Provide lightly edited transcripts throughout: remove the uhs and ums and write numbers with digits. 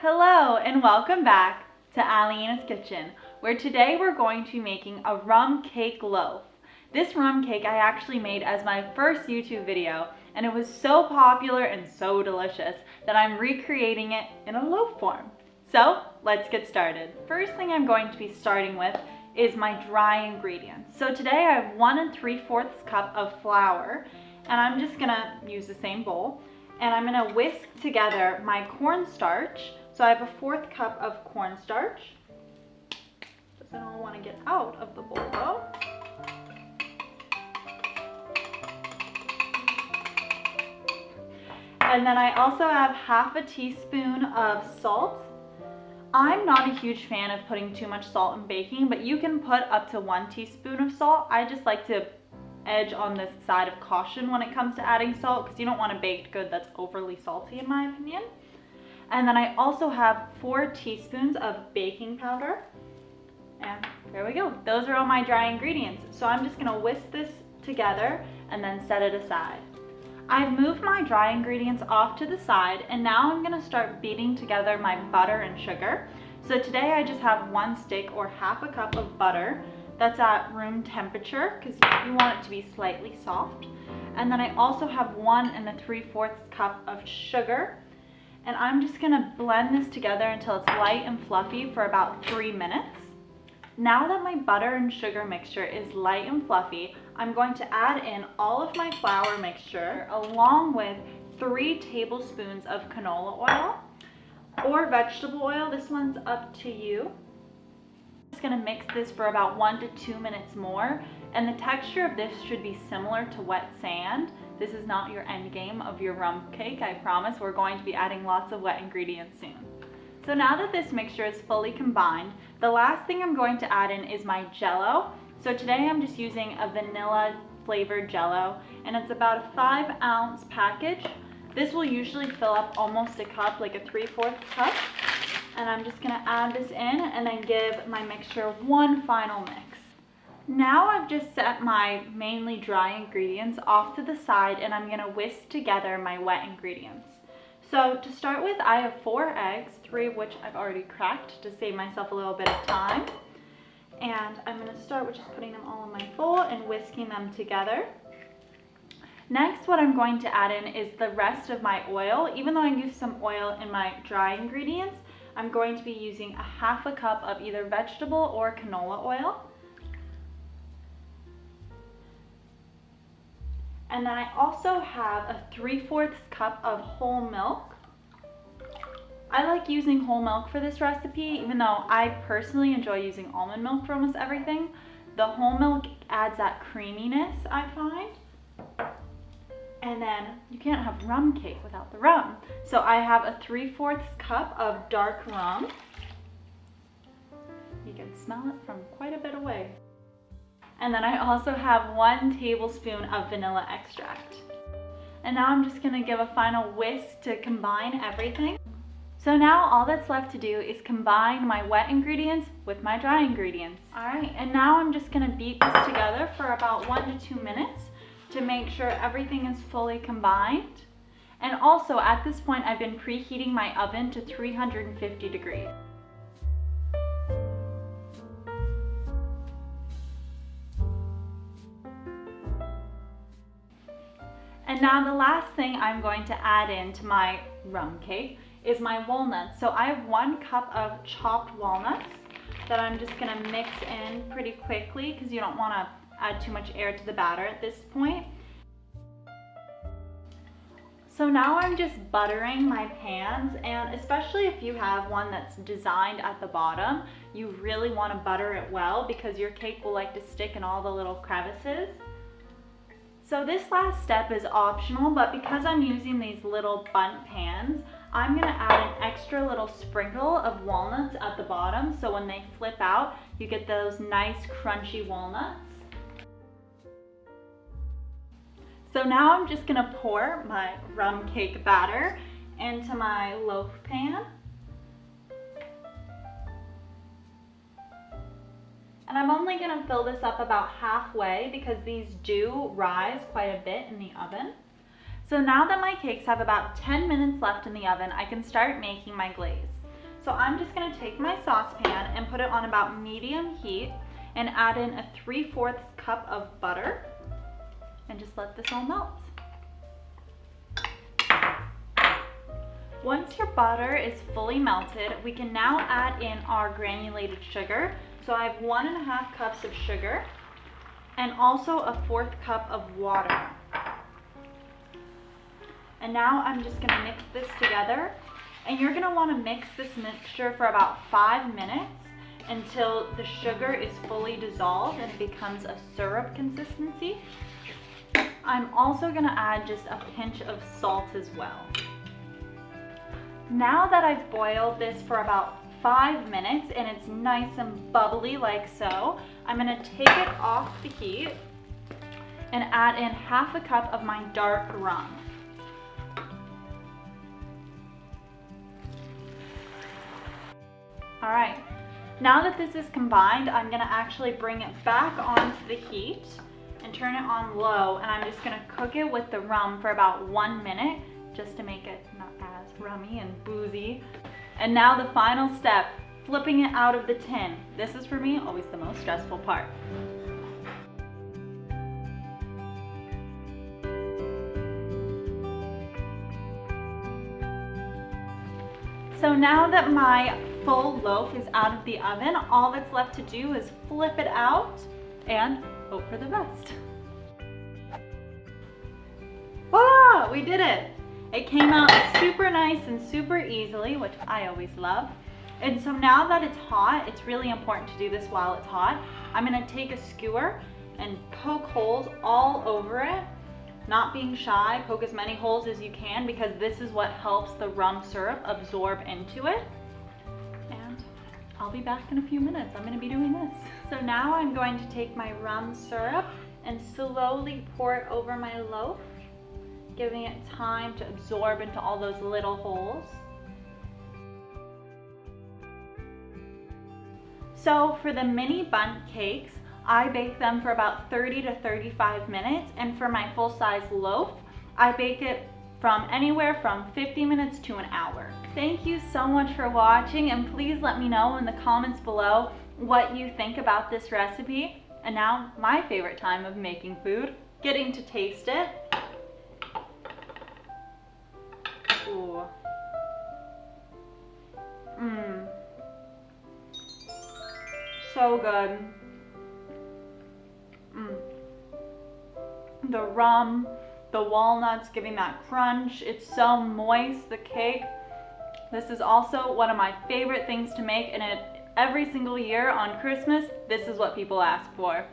Hello and welcome back to Alyena's Kitchen, where today we're going to be making a rum cake loaf. This rum cake I actually made as my first YouTube video, and it was so popular and so delicious that I'm recreating it in a loaf form. So let's get started. First thing I'm going to be starting with is my dry ingredients. So today I have 1 3/4 cup of flour, and I'm just gonna use the same bowl, and I'm gonna whisk together my cornstarch. So I have a 1/4 cup of cornstarch. Doesn't all want to get out of the bowl though. And then I also have 1/2 teaspoon of salt. I'm not a huge fan of putting too much salt in baking, but you can put up to 1 teaspoon of salt. I just like to edge on this side of caution when it comes to adding salt, because you don't want a baked good that's overly salty in my opinion. And then I also have 4 teaspoons of baking powder. And there we go. Those are all my dry ingredients. So I'm just gonna whisk this together and then set it aside. I've moved my dry ingredients off to the side, and now I'm gonna start beating together my butter and sugar. So today I just have 1 stick or 1/2 cup of butter that's at room temperature, because you want it to be slightly soft. And then I also have 1 3/4 cup of sugar. And I'm just gonna blend this together until it's light and fluffy for about 3 minutes. Now that my butter and sugar mixture is light and fluffy, I'm going to add in all of my flour mixture along with 3 tablespoons of canola oil or vegetable oil. This one's up to you. I'm just gonna mix this for about 1 to 2 minutes more, and the texture of this should be similar to wet sand. This is not your end game of your rum cake, I promise. We're going to be adding lots of wet ingredients soon. So now that this mixture is fully combined, the last thing I'm going to add in is my Jell-o. So today I'm just using a vanilla flavored Jell-o, and it's about a 5-ounce package. This will usually fill up almost a cup, like a 3/4 cup. And I'm just gonna add this in and then give my mixture one final mix. Now I've just set my mainly dry ingredients off to the side, and I'm gonna whisk together my wet ingredients. So to start with, I have 4 eggs, 3 of which I've already cracked to save myself a little bit of time. And I'm gonna start with just putting them all in my bowl and whisking them together. Next, what I'm going to add in is the rest of my oil. Even though I used some oil in my dry ingredients, I'm going to be using a 1/2 cup of either vegetable or canola oil. And then I also have a 3/4 cup of whole milk. I like using whole milk for this recipe, even though I personally enjoy using almond milk for almost everything. The whole milk adds that creaminess, I find. And then you can't have rum cake without the rum. So I have a 3/4 cup of dark rum. You can smell it from quite a bit away. And then I also have 1 tablespoon of vanilla extract. And now I'm just gonna give a final whisk to combine everything. So now all that's left to do is combine my wet ingredients with my dry ingredients. All right, and now I'm just gonna beat this together for about 1 to 2 minutes to make sure everything is fully combined. And also at this point, I've been preheating my oven to 350 degrees. And now the last thing I'm going to add into my rum cake is my walnuts. So I have 1 cup of chopped walnuts that I'm just gonna mix in pretty quickly, because you don't wanna add too much air to the batter at this point. So now I'm just buttering my pans, and especially if you have one that's designed at the bottom, you really wanna butter it well, because your cake will like to stick in all the little crevices. So this last step is optional, but because I'm using these little Bunt pans, I'm gonna add an extra little sprinkle of walnuts at the bottom, so when they flip out, you get those nice crunchy walnuts. So now I'm just gonna pour my rum cake batter into my loaf pan. And I'm only gonna fill this up about halfway, because these do rise quite a bit in the oven. So now that my cakes have about 10 minutes left in the oven, I can start making my glaze. So I'm just gonna take my saucepan and put it on about medium heat and add in a 3/4 cup of butter and just let this all melt. Once your butter is fully melted, we can now add in our granulated sugar. So I have 1.5 cups of sugar and also a 1/4 cup of water. And now I'm just gonna mix this together. And you're gonna wanna mix this mixture for about 5 minutes until the sugar is fully dissolved and it becomes a syrup consistency. I'm also gonna add just a pinch of salt as well. Now that I've boiled this for about 5 minutes and it's nice and bubbly like so, I'm gonna take it off the heat and add in 1/2 cup of my dark rum. All right, now that this is combined, I'm gonna actually bring it back onto the heat and turn it on low, and I'm just gonna cook it with the rum for about 1 minute just to make it not as rummy and boozy. And now the final step, flipping it out of the tin. This is for me always the most stressful part. So now that my full loaf is out of the oven, all that's left to do is flip it out and hope for the best. Voila, we did it. It came out super nice and super easily, which I always love. And so now that it's hot, it's really important to do this while it's hot. I'm gonna take a skewer and poke holes all over it. Not being shy, poke as many holes as you can because this is what helps the rum syrup absorb into it. And I'll be back in a few minutes. I'm gonna be doing this. So now I'm going to take my rum syrup and slowly pour it over my loaf, giving it time to absorb into all those little holes. So for the mini bundt cakes, I bake them for about 30 to 35 minutes, and for my full-size loaf, I bake it from anywhere from 50 minutes to an hour. Thank you so much for watching, and please let me know in the comments below what you think about this recipe. And now my favorite time of making food, getting to taste it. Ooh. Mmm. So good. Mmm. The rum, the walnuts giving that crunch. It's so moist, the cake. This is also one of my favorite things to make, and every single year on Christmas, this is what people ask for.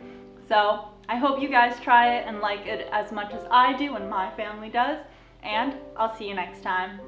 So I hope you guys try it and like it as much as I do and my family does, and I'll see you next time.